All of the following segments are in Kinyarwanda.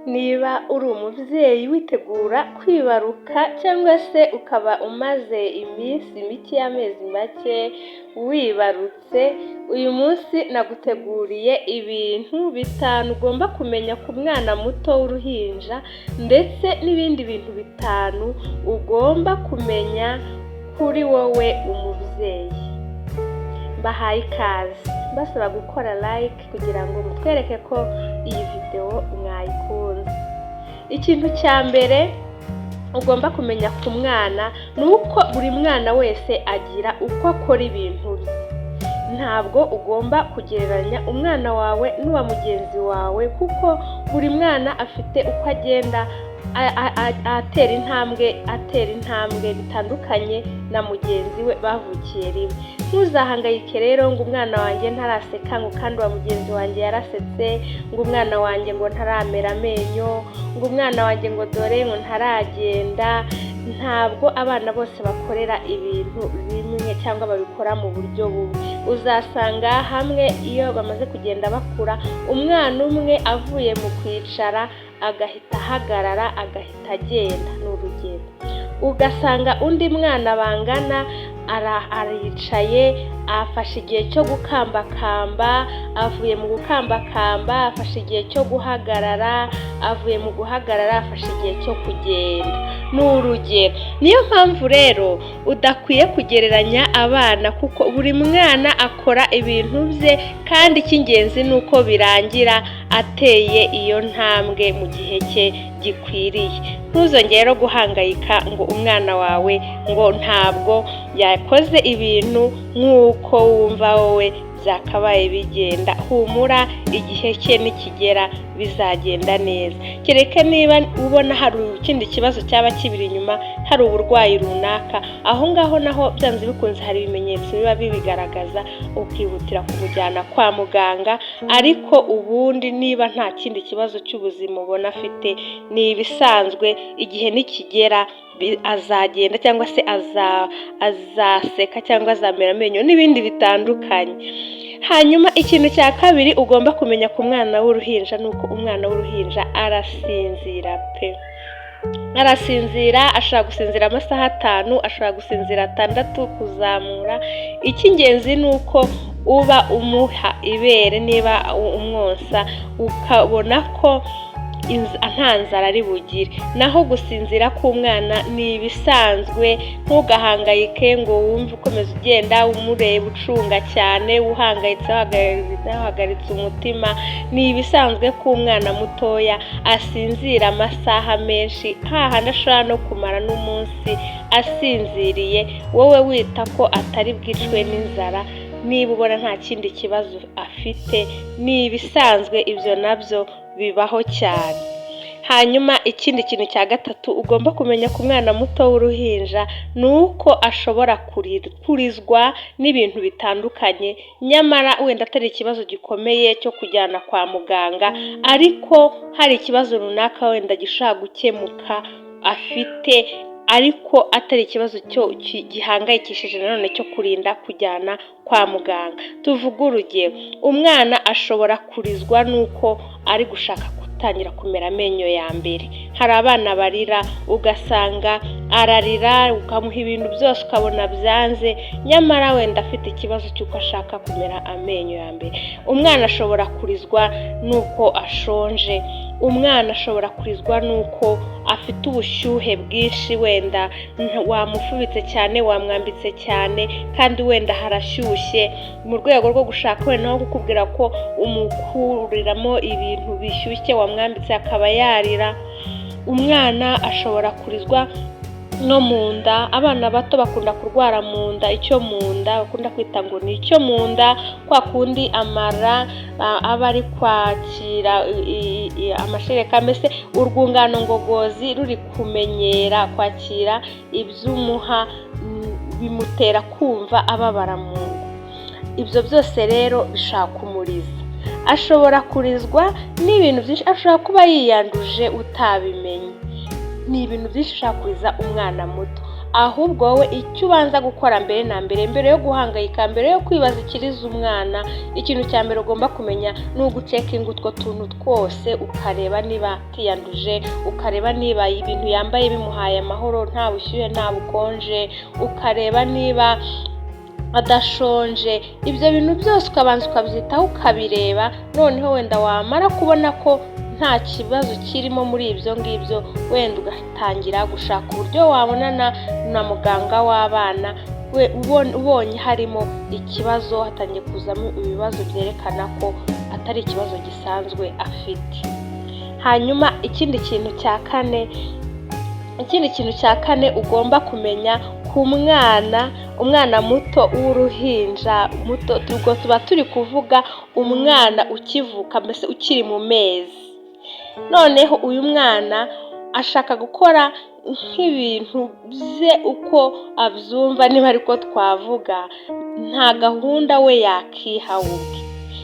Niba uri umubyeyi witegura kwibaruka cyangwa se ukaba umaze iminsi mike y'amezi make wibarutse, uyu munsi naguteguriye ibintu bitanu ugomba kumenya ku mwana muto w'uruhinja ndetse n'ibindi bintu bitanu ugomba kumenya kuri wowe umubyeyi. Mbahaye ikaze mbasaba gukora like kugira ngo mutwereke ko iyi video mwayikunze. Ikintu cya mbere ugomba kumenya ku mwana ni uko buri mwana wese agira uko akora ibintu bye. Ntabwo ugomba kugereranya umwana wawe n'uwa mugenzi wawe kuko buri mwana afite uko agenda atera intambwe bitandukanye na mugenzi we bavukiye rimwe. Ntuzahangayike rero ngo umwana wanjye ntaraseka ngo kandi uwa mugenzi wanjye yarasetse, ngo umwana wanjye ngo ntaramera amenyo, ngo umwana wanjye ngo dore ngo ntaragenda. Ntabwo abana bose bakorera ibintu bimwe cyangwa babikora mu buryo bumwe. Uzasanga hamwe iyo bamaze kugenda bakura, umwana umwe avuye mu kwicara agahita ahagarara agahita agenda, ni urugero. Ugasanga undi mwana bangana aricaye afashe igihe cyo gukambakamba, avuye mu gukambakamba afashe igihe cyo guhagarara, avuye mu guhagarara afashe igihe cyo kugenda, ni urugero. Niyo mpamvu rero udakwiye kugereranya abana kuko buri mwana akora ibintu bye kandi icy'ingenzi ni uko birangira ateye iyo ntambwe mu gihe cye gikwiriye. Ntuzongere guhangayika ngo umwana wawe ngo ntabwo yakoze ibintu nk'uko wumva wowe byakabaye bigenda. Humura, igihe cye nikigera bizagenda neza. Kereka niba ubona hari ikindi kibazo cyaba kibiri inyuma, hari uburwayi runaka, aho ngaho naho byanze bikunze hari ibimenyetso biba bibigaragaza, ukihutira kumujyana kwa muganga. Ariko ubundi niba nta kindi kibazo cy'ubuzima ubona afite, ni ibisanzwe. Igihe nikigera azagenda cyangwa se azaseka cyangwa azamera amenyo n'ibindi bitandukanye. Hanyuma ikintu cya kabiri ugomba kumenya ku mwana w'uruhinja ni uko umwana w'uruhinja arasinzira pe. Arasinzira, ashobora gusinzira amasaha 5, ashobora gusinzira 6 kuzamura. Icy'ingenzi ni uko uba umuha ibere, niba umwonsa ukabona ko nta nzara ari bugire. Naho gusinzira k'umwana ni ibisanzwe. Ntugahangayike ngo wumve ukomeza ugenda umureba ucunga cyane uhangayitse wahagaritse umutima. Ni ibisanzwe k'umwana mutoya asinzira amasaha menshi, hahandi ashobora no kumara n'umunsi asinziriye. Wowe wita ko atari bwicwe n'inzara. Niba ubona nta kindi kibazo afite, ni ibisanzwe. Ibyo nabyo bibaho cyane. Hanyuma ikindi kintu cya gatatu ugomba kumenya ku mwana muto w'uruhinja ni uko ashobora kurizwa n'ibintu bitandukanye, nyamara wenda atari ikibazo gikomeye cyo kujyana kwa muganga, ariko hari ikibazo runaka wenda gishobora gukemuka afite, ariko atari ikibazo cyo gihangayikishije nanone cyo kurinda kujyana kwa muganga. Tuvuga urugero, umwana ashobora kurizwa nuko ari gushaka gutangira kumera amenyo ya mbere. Hari abana barira ugasanga ararira, ukamuha ibintu byose ukabona byanze, nyamara wenda afite ikibazo cy'uko ashaka kumera amenyo ya mbere. Umwana ashobora kurizwa nuko ashonje. Umwana ashobora kurizwa nuko afite ubushyuhe bwinshi, wenda wamufubitse cyane, wamwambitse cyane kandi wenda harashyushye, mu rwego rwo gushaka wenda no kukubwira ko umukuriramo ibintu bishyushye wamwambitse akaba yarira. Umwana ashobora kurizwa no mu nda. Abana bato bakunda kurwara mu nda, icyo mu nda bakunda kwita ngo ni icyo mu nda, kwa kundi amara aba ari kwakira amashereka, mbese urwungano ngogozi ruri kumenyera kwakira iby'umuha, bimutera kumva ababara mu nda. Ibyo byose rero bishaka kumuriza. Ashobora kurizwa n'ibintu byinshi, ashobora kuba yiyanduje utabimenye. Ni ibintu byinshi ushaka kuriza umwana muto. ahubwo wowe icyo ubanza gukora mbere yo guhangayika, mbere yo kwibaza ikiriza umwana, ikintu cya mbere ugomba kumenya ni ugucekinga utwo tuntu twose, ukareba niba atiyanduje, ukareba niba ibintu yambaye bimuhaye amahoro, nta bushyuhe nta bukonje, ukareba niba adashonje. Ibyo bintu byose ukabanza ukabyitaho ukabireba, noneho wenda wamara kubona ko nta kibazo kirimo muri ibyo ngibyo, wenda ugatangira gushaka uburyo wabonana na muganga w'abana. Ubonye harimo ikibazo, hatangiye kuzamo ibibazo byerekana ko atari ikibazo gisanzwe afite. Hanyuma ikindi kintu cya kane ugomba kumenya ku umwana muto w'uruhinja muto, ubwo tuba turi kuvuga umwana ukivuka, mbese ukiri mu mezi. Noneho uyu mwana ashaka gukora nk'ibintu bye uko abyumva, niba ariko twavuga, nta gahunda we yakiha ubwe.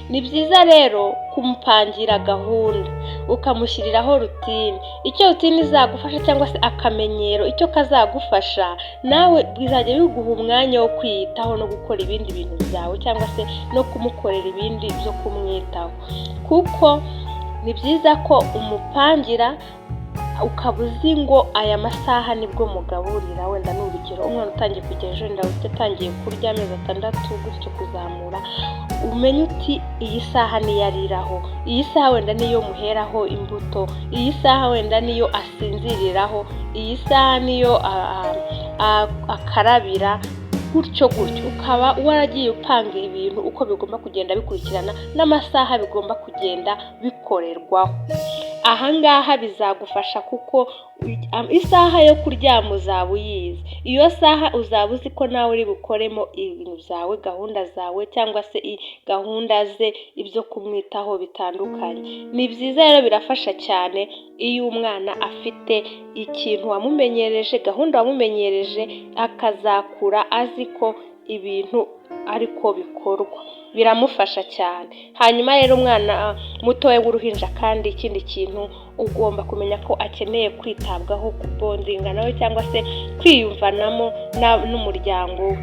Ni byiza rero kumupangira gahunda, ukamushyiriraho rutine, icyo rutine izagufasha cyangwa se akamenyero icyo kazagufasha, nawe bizajya biguha umwanya wo kwiyitaho no gukora ibindi bintu byawe, cyangwa se no kumukorera ibindi byo kumwitaho. Kuko ni byiza ko umupangira ukaba uzi ngo aya masaha nibwo mugaburira. Wenda ni urugero, umwana utangiye kujya ejo, wenda utangiye kurya amezi 6 gutyo kuzamura, umenye uti iyi saha niyo ariraho, iyi saha wenda niyo muheraho imbuto, iyi saha wenda niyo asinziriraho, iyi saha niyo akarabira, gutyo ukaba waragiye upanga ibintu uko bigomba kugenda bikurikirana n'amasaha bigomba kugenda bikorerwaho. Ahangaha bizagufasha kuko isaha yo kuryama uzaba uyizi, iyo saha uzaba uzi ko nawe uri bukoremo ibintu byawe, gahunda zawe, cyangwa se gahunda ze, ibyo kumwitaho bitandukanye. Ni byiza rero, birafasha cyane iyo umwana afite ikintu wamumenyereje, gahunda wamumenyereje, akazakura azi ko ibintu ariko bikorwa, biramufasha cyane. Hanyuma rero umwana mutoya w'uruhinja kandi ikindi kintu ugomba kumenya ko akeneye kwitabwaho, kubondinga nawe cyangwa se kwiyumvanamo n'umuryango we.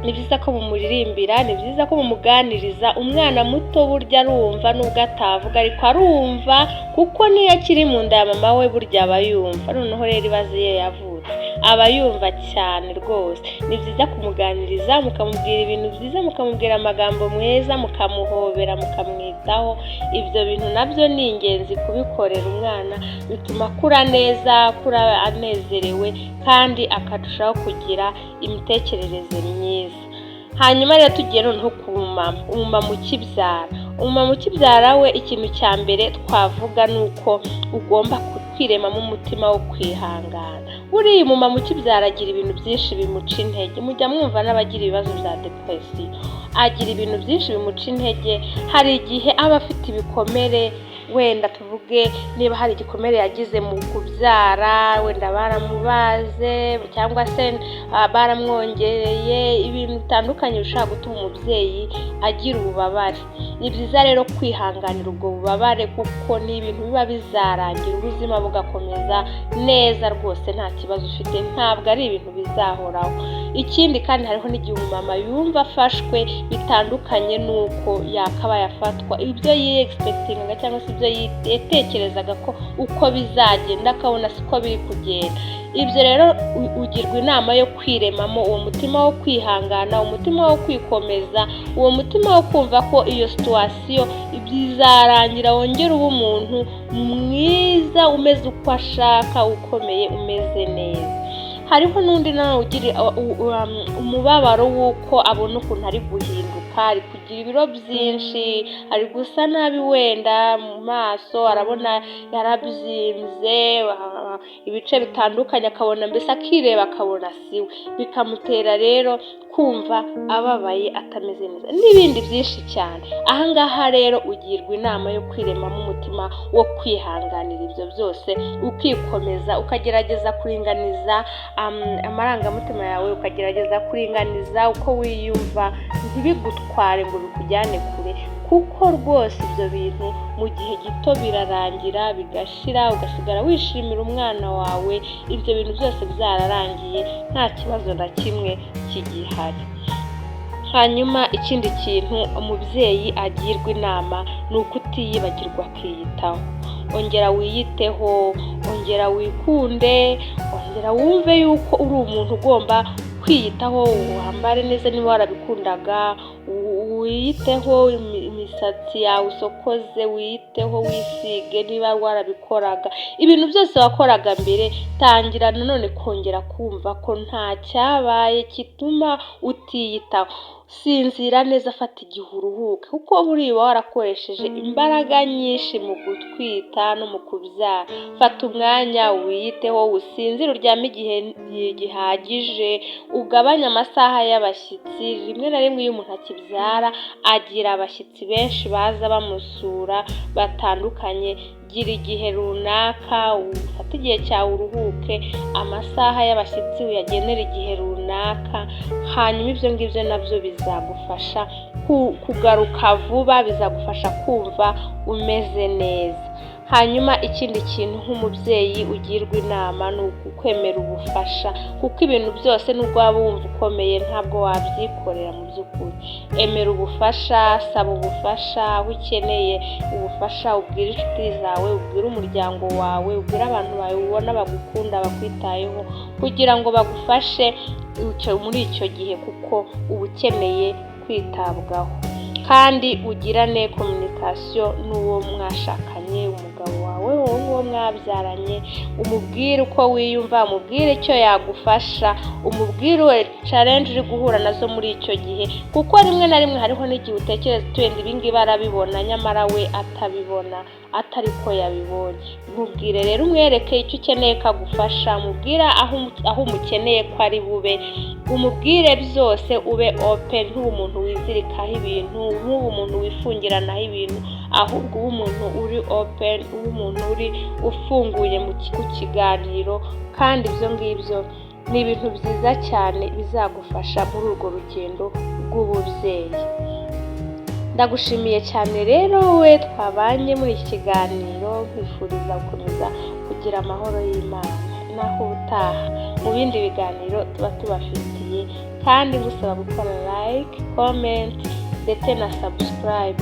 Ni byiza ko mumuririmbira, ni byiza ko mumuganiriza. Umwana muto burya arumva nubwo atavuga, ariko arumva, kuko niyo akiri mu nda ya mama we burya aba yumva. Noneho rero ibaze iyo yavutse, aba yumva cyane rwose. Ni byiza kumuganiriza, mukamubwira ibintu byiza, mukamubwira amagambo meza, mukamuhobera, mukamwitaho. Ibyo bintu nabyo ni ingenzi kubikorera umwana, bituma akura neza, akura anezerewe, kandi akarushaho kugira imitekerereze myiza. Hanyuma rero tugiye noneho ku umumama ukibyara. Umumama ukibyara we, ikintu cya mbere twavuga ni uko ugomba kwiremamo umutima wo kwihangana. Buriya umumama ukibyara agira ibintu byinshi bimuca intege. Mujya mwumva n'abagira ibibazo bya depression, agira ibintu byinshi bimuca intege. Hari igihe aba afite ibikomere, wenda tuvuge niba hari igikomere yagize mu kubyara, wenda baramubaze cyangwa se baramwongereye, ibintu bitandukanye bishobora gutuma umubyeyi agira ububabare. Ni byiza rero kwihanganira ubwo bubabare, kuko ni ibintu biba bizarangira, ubuzima bugakomeza neza rwose nta kibazo ufite, ntabwo ari ibintu bizahoraho. Ikindi kandi hariho n'igihe umumama yumva afashwe bitandukanye n'uko yakaba yafatwa, ibyo yiexpectingaga cyangwa se ibyo yatekerezaga ko uko bizagenda akabona siko biri kugenda. Ibyo rero ugirwa inama yo kwiremamo uwo mutima wo kwihangana, umutima wo kwikomeza, uwo mutima wo kumva ko iyo situation bizarangira, wongera uba umuntu mwiza, umeze uko ashaka, ukomeye, umeze neza. Hariho n'undi nawe ugira umubabaro w'uko abona ukuntu ari guhinduka, ari kugira ibiro byinshi, ari gusa nabi, wenda mu maso arabona yarabyimbye, ibice bitandukanye, akabona mbese akireba akabona siwe, bikamutera rero kumva ababaye, atameze neza, n'ibindi byinshi cyane. Ahangaha rero ugirwa inama yo kwiremamo umutima wo kwihanganira ibyo byose, ukikomeza, ukagerageza kuringaniza amarangamutima yawe, ukagerageza kuringaniza uko wiyumva, ntibigutware ngo bikujyane kure, kuko rwose ibyo bintu mu gihe gito birarangira bigashira, ugasigara wishimira umwana wawe, ibyo bintu byose byararangiye nta kibazo na kimwe kigihari. Hanyuma ikindi kintu umubyeyi agirwa inama ni ukutiyibagirwa akiyitaho. Ongera wiyiteho, ongera wikunde, ongera wumve yuko uri umuntu ugomba kwiyitaho, wambare neza niba warabikundaga, wiyiteho imisatsi yawe usokoze, wiyiteho wisige niba warabikoraga. Ibintu byose wakoraga mbere, tangira nanone kongera kumva ko nta cyabaye kituma utiyitaho. Sinzira neza, fata igihe uruhuke kuko buriya warakoresheje imbaraga nyinshi mu gutwita no mu kubyara. Fata umwanya wiyiteho, usinzire, uryame igihe gihagije, ugabanye amasaha y'abashyitsi. Rimwe na rimwe iyo umuntu akibyara agira abashyitsi benshi baza bamusura batandukanye. Gira igihe runaka, ufate igihe cyawe uruhuke, amasaha y'abashyitsi uyagenera igihe runaka, hanyuma ibyo ngibyo nabyo bizagufasha kugaruka vuba, bizagufasha kumva umeze neza. Hanyuma ikindi kintu nk'umubyeyi ugirwa inama ni ukwemera ubufasha, kuko ibintu byose nubwo waba wumva ukomeye ntabwo wabyikorera mu by'ukuri. Emera ubufasha, saba ubufasha, aho ukeneye ubufasha ubwire inshuti zawe, ubwire umuryango wawe, ubwire abantu bawe ubona bagukunda bakwitayeho, kugira ngo bagufashe muri icyo gihe kuko uba ukeneye kwitabwaho. Kandi ugirane kominikasiyo n'uwo mwashakanye, umugabo wawe, uwo mwabyaranye, umubwire uko wiyumva, umubwire icyo yagufasha, umubwire challenge uri guhura nazo muri icyo gihe, kuko rimwe na rimwe hariho n'igihe utekereza twende ibingibi arabibona nyamara we atabibona, atari ko yabibonye. Mubwire rero, umwereke icyo ukeneye kagufasha, mubwire aho umukeneye ko ari bube, umubwire byose, ube open, ntube umuntu wizirikaho ibintu, ntube umuntu wifungiranaho ibintu, ahubwo ube umuntu uri open, ube umuntu uri ufunguye mu kiganiro. Kandi ibyo ngibyo ni ibintu byiza cyane bizagufasha muri urwo rugendo rw'ububyeyi. Ndagushimiye cyane rero we twabanye muri iki kiganiro, nkwifuriza gukomeza kugira amahoro y'Imana. Naho utaha mu bindi biganiro tuba tubafitiye, kandi ngusaba gukora like, comment ndetse na subscribe.